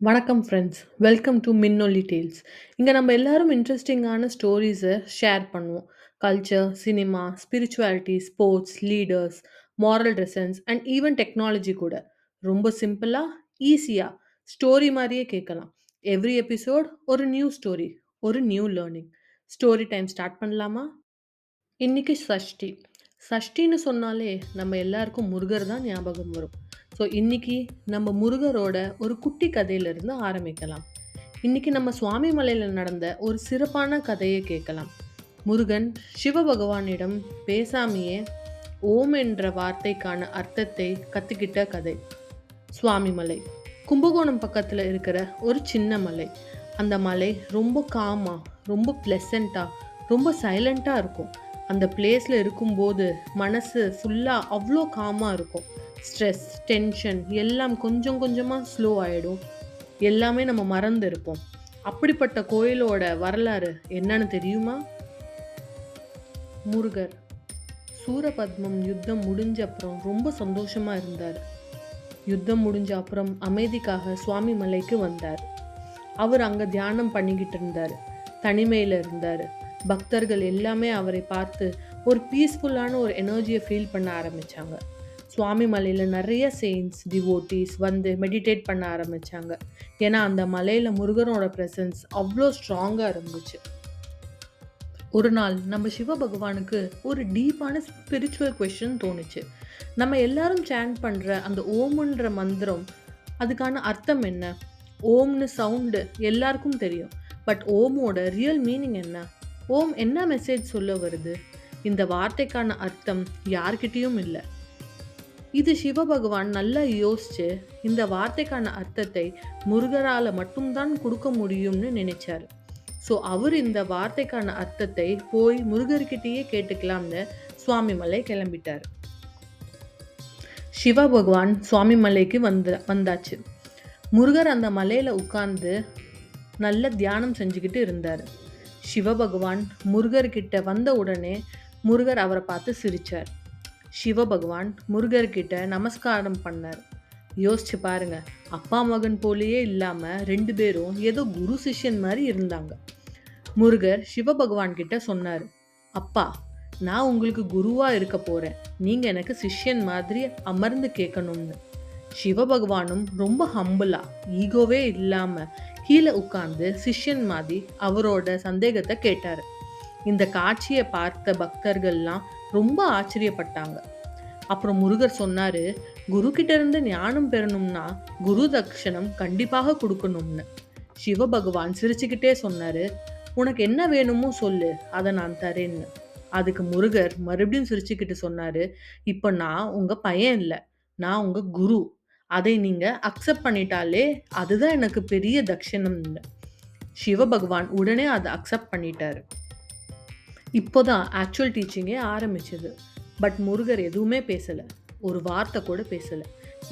வணக்கம் friends. Welcome to Minnoli tales. இங்க நம்ம எல்லாரும் இன்ட்ரஸ்டிங்கான ஸ்டோரீஸ ஷேர் பண்ணுவோம். Culture, cinema, spirituality, sports, leaders, moral lessons and even technology கூட. ரொம்ப சிம்பிளா, ஈஸியா ஸ்டோரி மாரியே கேட்கலாம். எவ்ரி எபிசோட் ஒரு நியூ ஸ்டோரி, ஒரு new learning. Story time start பண்ணலாமா? இன்னைக்கு சஷ்டி. சஷ்டின்னு சொன்னாலே நம்ம எல்லாருக்கும் முருகர் தான் ஞாபகம் வரும். ஸோ இன்னைக்கு நம்ம முருகரோட ஒரு குட்டி கதையிலிருந்து ஆரம்பிக்கலாம். இன்னைக்கு நம்ம சுவாமி மலையில நடந்த ஒரு சிறப்பான கதையை கேட்கலாம். முருகன் சிவபகவானிடம் பேசாமையே ஓம் என்ற வார்த்தைக்கான அர்த்தத்தை கத்துக்கிட்ட கதை. சுவாமிமலை கும்பகோணம் பக்கத்தில் இருக்கிற ஒரு சின்ன மலை. அந்த மலை ரொம்ப காமா, ரொம்ப ப்ளசண்ட்டாக, ரொம்ப சைலண்ட்டாக இருக்கும். அந்த பிளேஸில் இருக்கும்போது மனசு ஃபுல்லாக அவ்வளோ காமாக இருக்கும். ஸ்ட்ரெஸ், டென்ஷன் எல்லாம் கொஞ்சம் கொஞ்சமாக ஸ்லோ ஆகிடும். எல்லாமே நம்ம மறந்து இருப்போம். அப்படிப்பட்ட கோயிலோட வரலாறு என்னன்னு தெரியுமா? முருகர் சூரபத்மம் யுத்தம் முடிஞ்ச அப்புறம் ரொம்ப சந்தோஷமா இருந்தார். யுத்தம் முடிஞ்ச அப்புறம் அமைதிக்காக சுவாமி மலைக்கு வந்தார். அவர் அங்க தியானம் பண்ணிக்கிட்டு இருந்தார். தனிமையில இருந்தார். பக்தர்கள் எல்லாமே அவரை பார்த்து ஒரு பீஸ்ஃபுல்லான ஒரு எனர்ஜியை ஃபீல் பண்ண ஆரம்பிச்சாங்க. சுவாமி மலையில நிறைய செயின்ஸ், டிவோட்டீஸ் வந்து மெடிடேட் பண்ண ஆரம்பிச்சாங்க. ஏன்னா அந்த மலையில முருகனோட பிரசன்ஸ் அவ்வளோ ஸ்ட்ராங்கா இருந்துச்சு. ஒரு நாள் நம்ம சிவபகவானுக்கு ஒரு டீப்பான ஸ்பிரிச்சுவல் கொஸ்டின் தோணுச்சு. நம்ம எல்லாரும் சேண்ட் பண்ணுற அந்த ஓம்ன்ற மந்திரம், அதுக்கான அர்த்தம் என்ன? ஓம்னு சவுண்டு எல்லாருக்கும் தெரியும். பட் ஓமோட ரியல் மீனிங் என்ன? ஓம் என்ன மெசேஜ் சொல்ல வருது? இந்த வார்த்தைக்கான அர்த்தம் யார்கிட்டயும் இல்லை. இது சிவபகவான் நல்லா யோசிச்சு இந்த வார்த்தைக்கான அர்த்தத்தை முருகரால மட்டும்தான் கொடுக்க முடியும்னு நினைச்சாரு. ஸோ அவர் இந்த வார்த்தைக்கான அர்த்தத்தை போய் முருகர்கிட்டயே கேட்டுக்கலாம்னு சுவாமிமலை கிளம்பிட்டார். சிவ பகவான் சுவாமிமலைக்கு வந்தாச்சு. முருகர் அந்த மலையில உட்கார்ந்து நல்ல தியானம் செஞ்சுக்கிட்டு இருந்தார். சிவபகவான் முருகர்கிட்ட வந்த உடனே முருகர் அவரை பார்த்து சிரிச்சார். சிவபகவான் முருகர்கிட்ட நமஸ்காரம் பண்ணார். யோசிச்சு பாருங்க, அப்பா மகன் போலேயே இல்லாம 2 பேரும் ஏதோ குரு சிஷ்யன் மாதிரி இருந்தாங்க. முருகர் சிவபகவான் கிட்ட சொன்னாரு, அப்பா, நான் உங்களுக்கு குருவா இருக்க போறேன், நீங்க எனக்கு சிஷ்யன் மாதிரி அமர்ந்து கேட்கணும்னு. சிவபகவானும் ரொம்ப ஹம்பிளா, ஈகோவே இல்லாம கீழே உட்கார்ந்து சிஷ்யன் மாதிரி அவரோட சந்தேகத்தை கேட்டாரு. இந்த காட்சியை பார்த்த பக்தர்கள்லாம் ரொம்ப ஆச்சரியப்பட்டாங்க. அப்புறம் முருகர் சொன்னாரு, குரு கிட்ட இருந்து ஞானம் பெறணும்னா குரு தட்சணம் கண்டிப்பாக கொடுக்கணும்னு. சிவபகவான் சிரிச்சுக்கிட்டே சொன்னாரு, உனக்கு என்ன வேணுமோ சொல்லு, அதை நான் தரேன்னு. அதுக்கு முருகர் மறுபடியும் சிரிச்சுக்கிட்டு சொன்னாரு, இப்ப நான் உங்க பையன் இல்லை, நான் உங்க குரு. அதை நீங்க அக்செப்ட் பண்ணிட்டாலே அதுதான் எனக்கு பெரிய தட்சணம்னு. சிவபகவான் உடனே அதை அக்செப்ட் பண்ணிட்டாரு. இப்போதான் ஆக்சுவல் டீச்சிங்கே ஆரம்பிச்சது. பட் முருகர் எதுவுமே பேசலை, ஒரு வார்த்தை கூட பேசலை.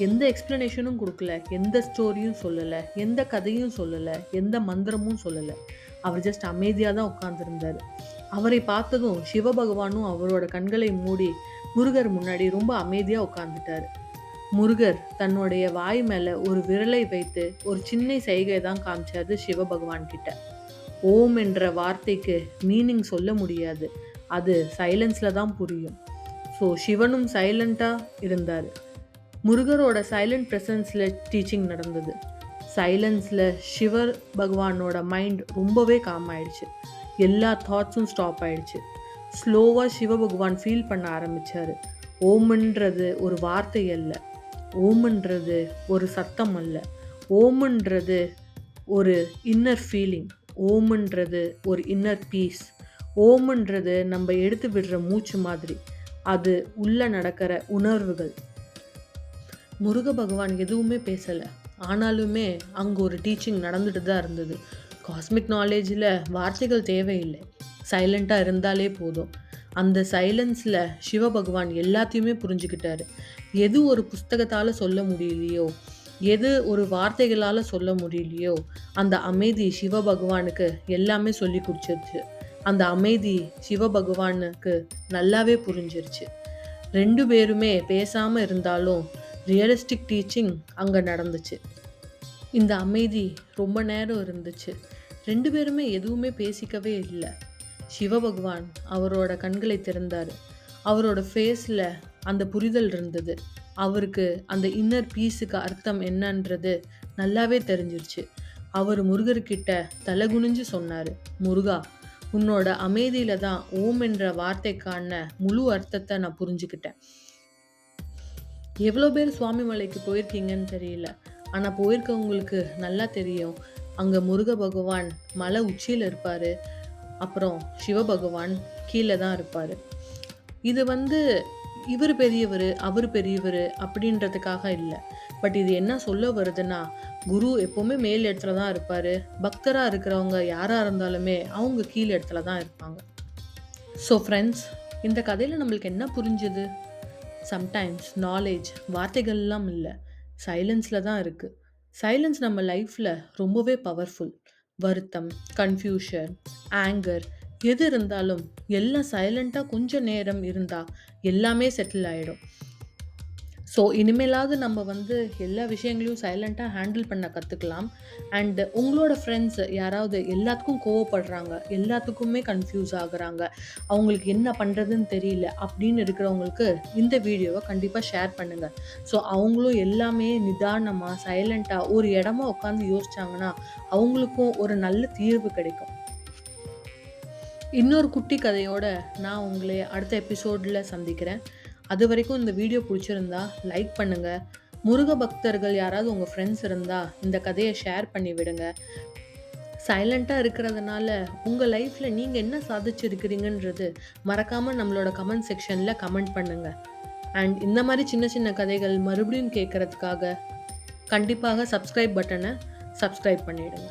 எந்த எக்ஸ்பிளனேஷனும் கொடுக்கல, எந்த ஸ்டோரியும் சொல்லலை, எந்த கதையும் சொல்லலை, எந்த மந்திரமும் சொல்லலை. அவர் ஜஸ்ட் அமைதியாக தான் உட்கார்ந்துருந்தார். அவரை பார்த்ததும் சிவபகவானும் அவரோட கண்களை மூடி முருகர் முன்னாடி ரொம்ப அமைதியாக உட்கார்ந்துட்டார். முருகர் தன்னுடைய வாய் மேலே ஒரு விரலை வைத்து ஒரு சின்ன செய்கை தான் காமிச்சாரு சிவபகவான் கிட்ட. ஓம் என்ற வார்த்தைக்கு மீனிங் சொல்ல முடியாது, அது சைலன்ஸில் தான் புரியும். ஸோ சிவனும் சைலண்ட்டாக இருந்தார். முருகரோட சைலண்ட் ப்ரெசன்ஸில் டீச்சிங் நடந்தது. சைலன்ஸில் சிவர் பகவானோட மைண்ட் ரொம்பவே காம் ஆயிடுச்சு. எல்லா தாட்ஸும் ஸ்டாப் ஆயிடுச்சு. ஸ்லோவாக சிவபகவான் ஃபீல் பண்ண ஆரம்பித்தார். ஓம்ன்றது ஒரு வார்த்தை அல்ல, ஓம்ன்றது ஒரு சத்தம் அல்ல, ஓம்ன்றது ஒரு இன்னர் ஃபீலிங், ஓம்ன்றது ஒரு இன்னர் பீஸ், ஓம்ன்றது நம்ம எடுத்து விடுற மூச்சு மாதிரி, அது உள்ள நடக்கிற உணர்வுகள். முருக பகவான் எதுவுமே பேசலை, ஆனாலுமே அங்கே ஒரு டீச்சிங் நடந்துட்டு தான் இருந்தது. காஸ்மிக் நாலேஜில் வார்த்தைகள் தேவையில்லை, சைலண்ட்டாக இருந்தாலே போதும். அந்த சைலன்ஸில் சிவபகவான் எல்லாத்தையுமே புரிஞ்சுக்கிட்டாரு. எது ஒரு புஸ்தகத்தால் சொல்ல முடியலையோ, எது ஒரு வார்த்தைகளால் சொல்ல முடியலையோ, அந்த அமைதி சிவபகவானுக்கு எல்லாமே சொல்லி கொடுத்துருச்சு. அந்த அமைதி சிவபகவானுக்கு நல்லாவே புரிஞ்சிருச்சு. 2 பேருமே பேசாமல் இருந்தாலும் ரியலிஸ்டிக் டீச்சிங் அங்கே நடந்துச்சு. இந்த அமைதி ரொம்ப நேரம் இருந்துச்சு. 2 பேருமே எதுவுமே பேசிக்கவே இல்ல. சிவபகவான் அவரோட கண்களை திறந்தாரு. அவரோட ஃபேஸ்ல அந்த புரிதல் இருந்தது. அவருக்கு அந்த இன்னர் பீஸுக்கு அர்த்தம் என்னன்றது நல்லாவே தெரிஞ்சிருச்சு. அவரு முருகர்கிட்ட தலை குனிஞ்சு சொன்னாரு, "முருகா, உன்னோட அமைதியில தான் ஓம் என்ற வார்த்தைக்கான முழு அர்த்தத்த நான் புரிஞ்சுக்கிட்டேன்." எவ்வளோ பேர் சுவாமி மலைக்கு போயிருக்கீங்கன்னு தெரியல. ஆனா போயிருக்கவங்களுக்கு நல்லா தெரியும். அங்க முருக பகவான் மலை உச்சியில இருப்பாரு. அப்புறம் சிவபகவான் கீழ தான் இருப்பாரு. இது வந்து இவரு பெரியவரு, அவரு பெரியவரு அப்படின்றதுக்காக இல்ல. பட் இது என்ன சொல்ல வருதுன்னா, குரு எப்பவுமே மேல் இடத்துல தான் இருப்பாரு. பக்தரா இருக்கிறவங்க யாரா இருந்தாலுமே அவங்க கீழ இடத்துல தான் இருப்பாங்க. ஸோ ஃப்ரெண்ட்ஸ், இந்த கதையில நம்மளுக்கு என்ன புரிஞ்சுது? சம்டைம்ஸ் நாலேட்ஜ் வார்த்தைகள்லாம் இல்ல. சைலன்ஸ்ல தான் இருக்கு. சைலன்ஸ் நம்ம லைஃப்ல ரொம்பவே பவர்ஃபுல். வருத்தம், கன்ஃப்யூஷன், ஆங்கர் எது இருந்தாலும் எல்லாம் சைலண்ட்டா கொஞ்சம் நேரம் இருந்தா எல்லாமே செட்டில் ஆயிடும். ஸோ இனிமேலாவது நம்ம வந்து எல்லா விஷயங்களையும் சைலண்ட்டா ஹேண்டில் பண்ண கத்துக்கலாம். அண்ட் உங்களோட ஃப்ரெண்ட்ஸ் யாராவது எல்லாத்துக்கும் கோவப்படுறாங்க, எல்லாத்துக்குமே கன்ஃப்யூஸ் ஆகுறாங்க, அவங்களுக்கு என்ன பண்றதுன்னு தெரியல அப்படின்னு இருக்கிறவங்களுக்கு இந்த வீடியோவ கண்டிப்பா ஷேர் பண்ணுங்க. ஸோ அவங்களும் எல்லாமே நிதானமா, சைலண்ட்டா ஒரு இடமா உட்காந்து யோசிச்சாங்கன்னா, அவங்களுக்கும் ஒரு நல்ல தீர்வு கிடைக்கும். இன்னொரு குட்டி கதையோட நான் உங்களை அடுத்த எபிசோட்ல சந்திக்கிறேன். அதுவரைக்கும் இந்த வீடியோ பிடிச்சிருந்தா லைக் பண்ணுங்க. முருக பக்தர்கள் யாராவது உங்க ஃப்ரெண்ட்ஸ் இருந்தா இந்த கதையை ஷேர் பண்ணி விடுங்க. சைலண்ட்டா இருக்கிறதுனால உங்க லைஃப்ல நீங்க என்ன சாதிச்சிருக்கிறீங்கன்றது மறக்காம நம்மளோட கமெண்ட் செக்ஷன்ல கமெண்ட் பண்ணுங்க. அண்ட் இந்த மாதிரி சின்ன சின்ன கதைகள் மறுபடியும் கேட்கறதுக்காக கண்டிப்பாக சப்ஸ்கிரைப் பட்டனை சப்ஸ்கிரைப் பண்ணிடுங்க.